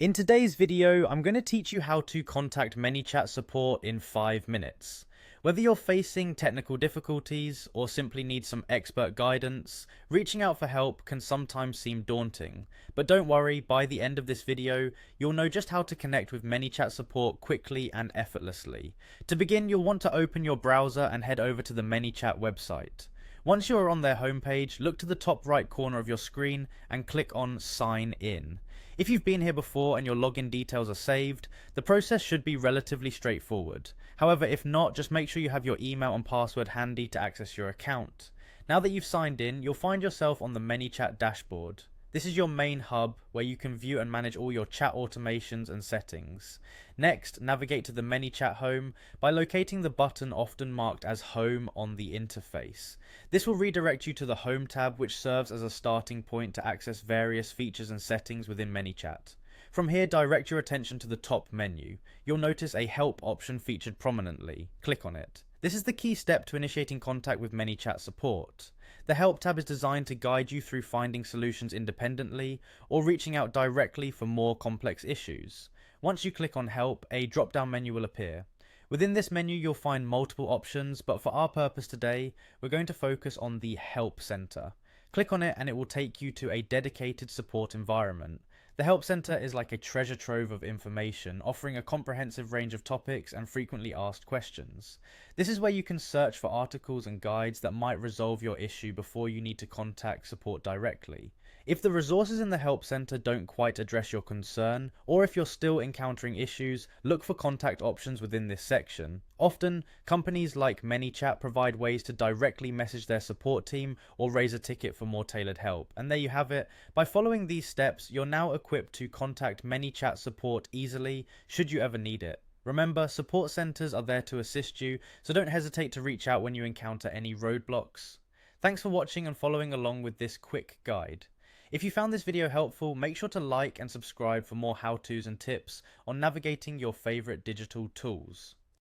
In today's video, I'm going to teach you how to contact Manychat support in 5 minutes. Whether you're facing technical difficulties or simply need some expert guidance, reaching out for help can sometimes seem daunting. But don't worry, by the end of this video, you'll know just how to connect with Manychat support quickly and effortlessly. To begin, you'll want to open your browser and head over to the Manychat website. Once you are on their homepage, look to the top right corner of your screen and click on Sign In. If you've been here before and your login details are saved, the process should be relatively straightforward. However, if not, just make sure you have your email and password handy to access your account. Now that you've signed in, you'll find yourself on the Manychat dashboard. This is your main hub where you can view and manage all your chat automations and settings. Next, navigate to the Manychat home by locating the button often marked as Home on the interface. This will redirect you to the Home tab, which serves as a starting point to access various features and settings within Manychat. From here, direct your attention to the top menu. You'll notice a Help option featured prominently. Click on it. This is the key step to initiating contact with Manychat support. The Help tab is designed to guide you through finding solutions independently or reaching out directly for more complex issues. Once you click on Help, a drop-down menu will appear. Within this menu, you'll find multiple options, but for our purpose today, we're going to focus on the Help Center. Click on it and it will take you to a dedicated support environment. The Help Center is like a treasure trove of information, offering a comprehensive range of topics and frequently asked questions. This is where you can search for articles and guides that might resolve your issue before you need to contact support directly. If the resources in the Help Center don't quite address your concern, or if you're still encountering issues, look for contact options within this section. Often, companies like Manychat provide ways to directly message their support team or raise a ticket for more tailored help. And there you have it. By following these steps, you're now equipped to contact Manychat support easily should you ever need it. Remember, support centers are there to assist you, so don't hesitate to reach out when you encounter any roadblocks. Thanks for watching and following along with this quick guide. If you found this video helpful, make sure to like and subscribe for more how-tos and tips on navigating your favorite digital tools.